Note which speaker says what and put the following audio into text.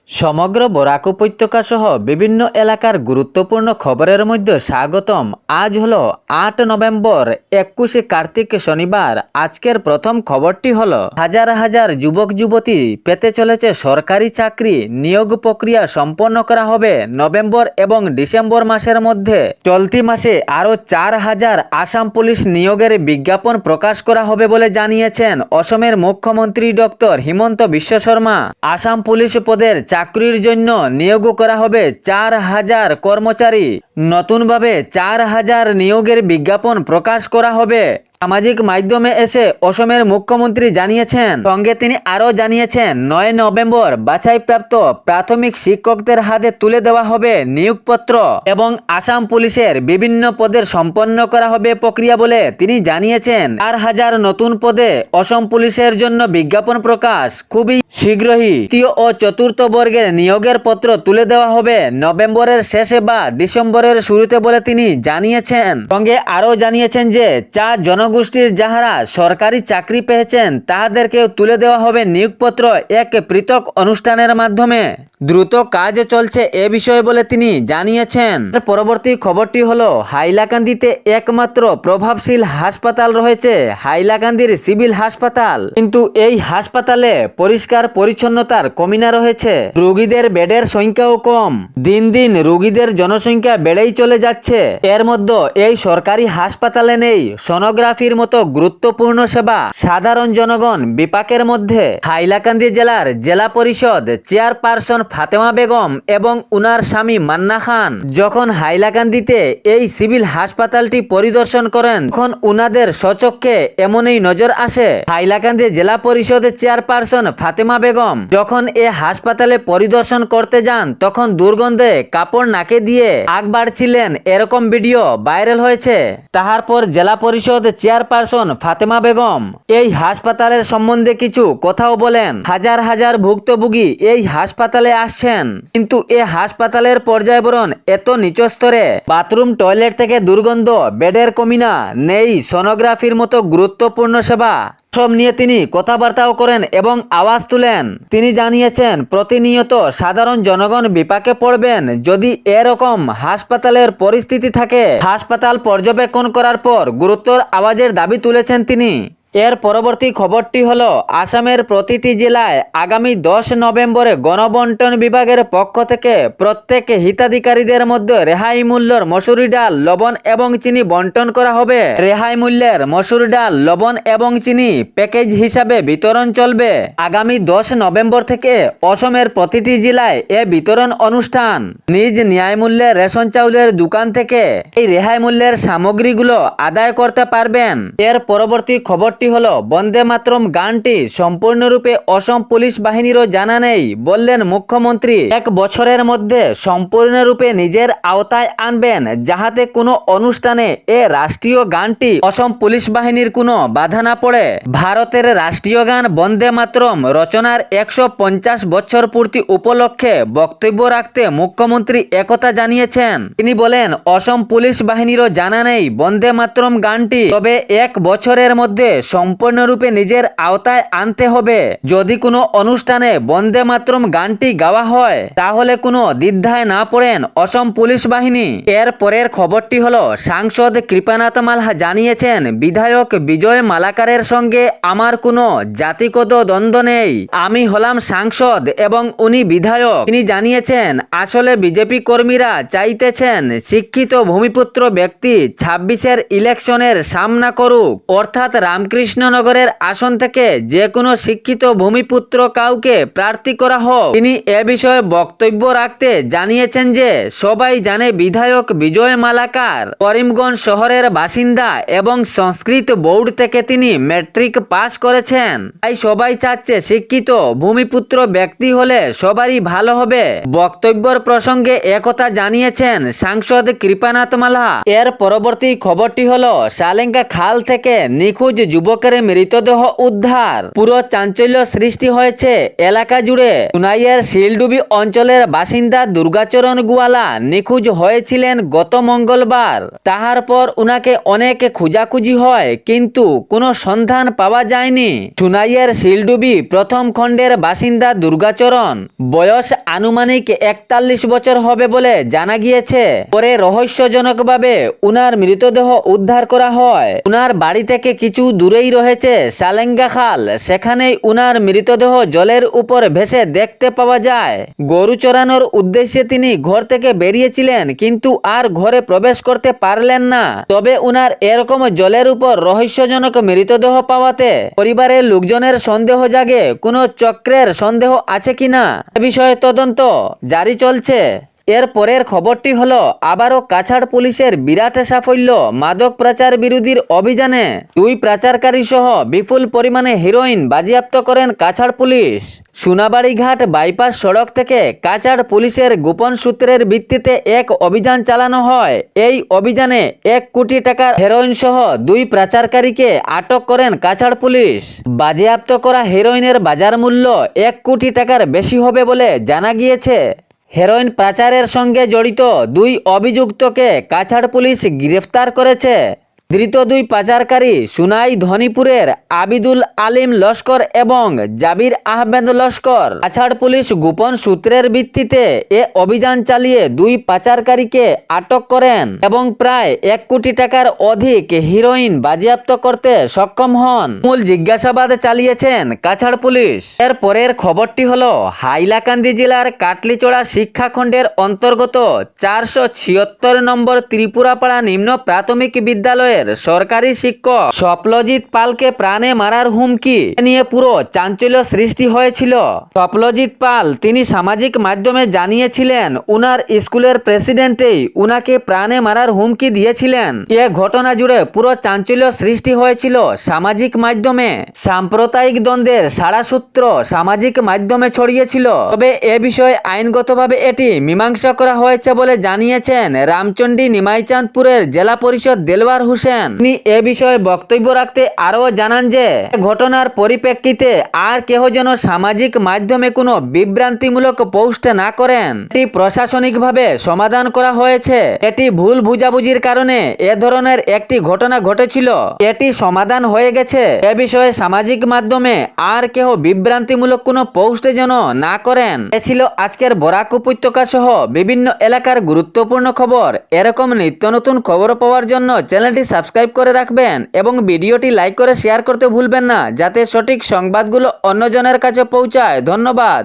Speaker 1: সমগ্র বরাক উপত্যকা সহ বিভিন্ন এলাকার গুরুত্বপূর্ণ খবরের মধ্যে স্বাগতম। আজ হলো ৮ নভেম্বর ২১ কার্তিক শনিবার। আজকের প্রথম খবরটি হলো হাজার হাজার যুবক যুবতী পেতে চলেছে সরকারি চাকরি। নিয়োগ প্রক্রিয়া সম্পন্ন করা হবে নভেম্বর এবং ডিসেম্বর মাসের মধ্যে। চলতি মাসে আরও ৪,০০০ আসাম পুলিশ নিয়োগের বিজ্ঞাপন প্রকাশ করা হবে বলে জানিয়েছেন অসমের মুখ্যমন্ত্রী ডক্টর হিমন্ত বিশ্ব শর্মা। আসাম পুলিশ পদের চাকরির জন্য নিয়োগ করা হবে ৪,০০০ কর্মচারী। নতুনভাবে ৪,০০০ নিয়োগের বিজ্ঞাপন প্রকাশ করা হবে। সামাজিক মাধ্যমে এসে অসমের মুখ্যমন্ত্রী জানিয়েছেন। সঙ্গে তিনি আরও জানিয়েছেন ৯ নভেম্বর বাছাইপ্রাপ্ত প্রাথমিক শিক্ষকদের হাতে তুলে দেওয়া হবে নিয়োগপত্র এবং আসাম পুলিশের বিভিন্ন পদের সম্পন্ন করা হবে প্রক্রিয়া বলে তিনি জানিয়েছেন। ৪,০০০ নতুন পদে অসম পুলিশের জন্য বিজ্ঞাপন প্রকাশ খুবই শীঘ্রই। তৃতীয় ও চতুর্থ বর্গের নিয়োগের পত্র তুলে দেওয়া হবে নভেম্বরের শেষে বা ডিসেম্বরের শুরুতে বলে তিনি জানিয়েছেন। সঙ্গে আরও জানিয়েছেন যে জনগোষ্ঠীর যাহারা সরকারি চাকরি পেয়েছেন তাহাদেরকেও তুলে দেওয়া হবে নিয়োগপত্র এক পৃথক অনুষ্ঠানের মাধ্যমে। দ্রুত কাজ চলছে এ বিষয়ে বলে তিনি জানিয়েছেন। পরবর্তী খবরটি হলো হাইলাকান্দিতে একমাত্র প্রভাবশীল হাসপাতাল রয়েছে হাইলাকান্দির সিভিল হাসপাতাল। কিন্তু এই হাসপাতালে পরিষ্কার পরিচ্ছন্নতার কমিনা রয়েছে। রোগীদের বেডের সংখ্যাও কম। দিন দিন রোগীদের জনসংখ্যা বেড়েই চলে যাচ্ছে। এর মধ্যে এই সরকারি হাসপাতালে নেই সোনোগ্রাফির মতো গুরুত্বপূর্ণ সেবা। সাধারণ জনগণ বিপাকের মধ্যে। হাইলাকান্দি জেলার জেলা পরিষদ চেয়ারপারসন ফাতেমা বেগম এবং উনার স্বামী মান্না খান যখন হাইলাকান্দিতে এই সিভিল হাসপাতালটি পরিদর্শন করেন তখন উনাদের স্বচক্ষে এমনই নজর আসে। হাইলাকান্দি জেলা পরিষদের চেয়ারপারসন ফাতেমা বেগম যখন এ হাসপাতালে পরিদর্শন করতে যান তখন দুর্গন্ধে কাপড় নাকে দিয়ে আগ বাড়ছিলেন, এরকম ভিডিও ভাইরাল হয়েছে। তাহার পর জেলা পরিষদ চেয়ারপারসন ফাতেমা বেগম এই হাসপাতালের সম্বন্ধে কিছু কথাও বলেন। হাজার হাজার ভুক্তভোগী এই হাসপাতালে আসছেন, কিন্তু এ হাসপাতালের পর্যায়বরণ এত নিচু স্তরে। বাথরুম টয়লেট থেকে দুর্গন্ধ, বেডের কমিনা, নেই সোনোগ্রাফির মতো গুরুত্বপূর্ণ সেবা। সব নিয়ে তিনি কথাবার্তাও করেন এবং আওয়াজ তুলেন। তিনি জানিয়েছেন প্রতিনিয়ত সাধারণ জনগণ বিপাকে পড়বেন যদি এরকম হাসপাতালের পরিস্থিতি থাকে। হাসপাতাল পর্যবেক্ষণ করার পর গুরুতর আওয়াজের দাবি তুলেছেন তিনি। এর পরবর্তী খবরটি হলো আসামের প্রতিটি জেলায় আগামী ১০ নভেম্বরে গণবন্টন বিভাগের পক্ষ থেকে প্রত্যেক হিতাধিকারীদের মধ্যে রেহাই মূল্যের মসুরি ডাল, লবণ এবং চিনি বন্টন করা হবে। রেহাই মূল্যের মসুর ডাল, লবণ এবং চিনি প্যাকেজ হিসাবে বিতরণ চলবে। আগামী ১০ নভেম্বর থেকে অসমের প্রতিটি জেলায় এ বিতরণ অনুষ্ঠান। নিজ ন্যায় মূল্যের রেশন চাউলের দোকান থেকে এই রেহাই মূল্যের সামগ্রীগুলো আদায় করতে পারবেন। এর পরবর্তী খবর হলো বন্দে মাতরম গানটি সম্পূর্ণরূপে অসম পুলিশ বাহিনীরও জানা নেই বললেন মুখ্যমন্ত্রী। ১ বছরের মধ্যে সম্পূর্ণরূপে নিজের আওতায় আনবেন যাহাতে কোনো অনুষ্ঠানে এ রাষ্ট্রীয় গানটি অসম পুলিশ বাহিনীর কোনো বাধা না পড়ে। ভারতের রাষ্ট্রীয় গান বন্দে মাতরম রচনার ১৫০ বছর পূর্তি উপলক্ষে বক্তব্য রাখতে মুখ্যমন্ত্রী একথা জানিয়েছেন। তিনি বলেন অসম পুলিশ বাহিনীরও জানা নেই বন্দে মাতরম গানটি, তবে ১ বছরের মধ্যে সম্পূর্ণরূপে নিজের আওতায় আনতে হবে। যদি কোনো অনুষ্ঠানে বন্দে মাতরম গানটি গাওয়া হয় তাহলে কোনো দ্বিধায় না পড়েন অসম পুলিশ বাহিনী। এর পরের খবরটি হলো সাংসদ কৃপানাথ মালহা জানিয়েছেন বিধায়ক বিজয় মালাকারের সঙ্গে আমার কোনো জাতিগত দ্বন্দ্ব নেই। আমি হলাম সাংসদ এবং উনি বিধায়ক। তিনি জানিয়েছেন আসলে বিজেপি কর্মীরা চাইতেছেন শিক্ষিত ভূমিপুত্র ব্যক্তি ২৬-এর ইলেকশনের সামনা করুক, অর্থাৎ রামকৃষ্ণনগরের আসন থেকে যে কোনো শিক্ষিত ভূমিপুত্র কাউকে প্রার্থী করা হোক। তিনি এ বিষয়ে বক্তব্য রাখতে জানিয়েছেন যে সবাই জানে বিধায়ক বিজয় মালাকার করিমগঞ্জ শহরের বাসিন্দা এবং সংস্কৃত বোর্ড থেকে তিনি ম্যাট্রিক পাস করেছেন। তাই সবাই চাচ্ছে শিক্ষিত ভূমিপুত্র ব্যক্তি হলে সবারই ভালো হবে। বক্তব্যের প্রসঙ্গে একথা জানিয়েছেন সাংসদ কৃপানাথ মালহা। এর পরবর্তী খবরটি হলো সালেঙ্গা খাল থেকে নিখোঁজ যুব যুবকের মৃতদেহ উদ্ধার। পুরো চাঞ্চল্য সৃষ্টি হয়েছে এলাকা জুড়ে। সুনাইয়ের শিলডুবি অঞ্চলের বাসিন্দা দুর্গাচরণ গোয়ালা নিখোঁজ হয়েছিলেন গত মঙ্গলবার। তাহার পর উনাকে অনেক খোঁজাখুঁজি হয়, কিন্তু কোনো সন্ধান পাওয়া যায়নি। সুনাইয়ের শিলডুবি প্রথম খণ্ডের বাসিন্দা দুর্গাচরণ, বয়স আনুমানিক 41 বছর হবে বলে জানা গিয়েছে। পরে রহস্যজনকভাবে উনার মৃতদেহ উদ্ধার করা হয়। উনার বাড়ি থেকে কিছু দূরেই রয়েছে সালেঙ্গা খাল, সেখানেই উনার মৃতদেহ জলের উপর ভেসে দেখতে পাওয়া যায়। গরু চরানোর উদ্দেশ্যে তিনি ঘর থেকে বেরিয়েছিলেন, কিন্তু আর ঘরে প্রবেশ করতে পারলেন না। তবে উনার এরকম জলের উপর রহস্যজনক মৃতদেহ পাওয়াতে পরিবারের লোকজনের সন্দেহ জাগে কোনো চক্রের সন্দেহ আছে কিনা। এ বিষয়ে তদন্ত জারি চলছে। এর পরের খবরটি হলো আবারও কাছাড় পুলিশের বিরাট সাফল্য মাদক পাচার বিরোধীর অভিযানে। 2 পাচারকারী সহ বিপুল পরিমাণে হেরোইন বাজেয়াপ্ত করেন কাছাড় পুলিশ। সোনাবাড়িঘাট বাইপাস সড়ক থেকে কাছাড় পুলিশের গোপন সূত্রের ভিত্তিতে এক অভিযান চালানো হয়। এই অভিযানে 1 কোটি টাকার হেরোইন সহ 2 পাচারকারীকে আটক করেন কাছাড় পুলিশ। বাজেয়াপ্ত করা হেরোইনের বাজার মূল্য 1 কোটি টাকার বেশি হবে বলে জানা গিয়েছে। হেরোইন পাচারের সঙ্গে জড়িত 2 অভিযুক্তকে কাছাড় পুলিশ গ্রেফতার করেছে। ধৃত 2 পাচারকারী সুনাই ধনীপুরের আবিদুল আলিম লস্কর এবং জাবির আহমেদ লস্কর। কাছাড় পুলিশ গোপন সূত্রের ভিত্তিতে এ অভিযান চালিয়ে 2 পাচারকারীকে আটক করেন এবং প্রায় 1 কোটি টাকার অধিক হিরোইন বাজেয়াপ্ত করতে সক্ষম হন। মূল জিজ্ঞাসাবাদ চালিয়েছেন কাছাড় পুলিশ। এর পরের খবরটি হলো হাইলাকান্দি জেলার কাটলিচড়া শিক্ষাখণ্ডের অন্তর্গত 476 নম্বর ত্রিপুরাপাড়া নিম্ন প্রাথমিক বিদ্যালয়ে সরকারি শিক্ষক স্বপ্নজিৎ পালকে প্রাণে মারার হুমকি নিয়ে পুরো চাঞ্চল্য সৃষ্টি হয়েছিল। স্বপ্নজিৎ পাল তিনি সামাজিক মাধ্যমে জানিয়েছিলেন উনার স্কুলের প্রেসিডেন্টেই উনাকে প্রাণে মারার হুমকি দিয়েছিলেন। এ ঘটনা জুড়ে পুরো চাঞ্চল্য সৃষ্টি হয়েছিল সামাজিক মাধ্যমে। সাম্প্রদায়িক দ্বন্দ্বের সারাসূত্র সামাজিক মাধ্যমে ছড়িয়েছিল। তবে এ বিষয়ে আইনগতভাবে এটি মীমাংসা করা হয়েছে বলে জানিয়েছেন রামচন্ডী নিমাইচাঁদপুরের জেলা পরিষদ দেলওয়ার হোসেন। তিনি এ বিষয়ে বক্তব্য রাখতে আরও জানান যে ঘটনার পরিপ্রেক্ষিতে আর কেহ যেন সামাজিক মাধ্যমে কোনো বিভ্রান্তিমূলক পোস্ট না করেন। এটি প্রশাসনিকভাবে সমাধান করা হয়েছে। এটি ভুল বুঝাবুঝির কারণে এ ধরনের একটি ঘটনা ঘটেছিল, এটি সমাধান হয়ে গেছে। এ বিষয়ে সামাজিক মাধ্যমে আর কেহ বিভ্রান্তিমূলক কোনো পোস্ট যেন না করেন। এ ছিল আজকের বরাক উপত্যকা সহ বিভিন্ন এলাকার গুরুত্বপূর্ণ খবর। এরকম নিত্য নতুন খবর পাওয়ার জন্য চ্যানেলটি সাবস্ক্রাইব করে রাখবেন এবং ভিডিওটি লাইক করে শেয়ার করতে ভুলবেন না, যাতে সঠিক সংবাদগুলো অন্যজনের কাছে পৌঁছায়। ধন্যবাদ।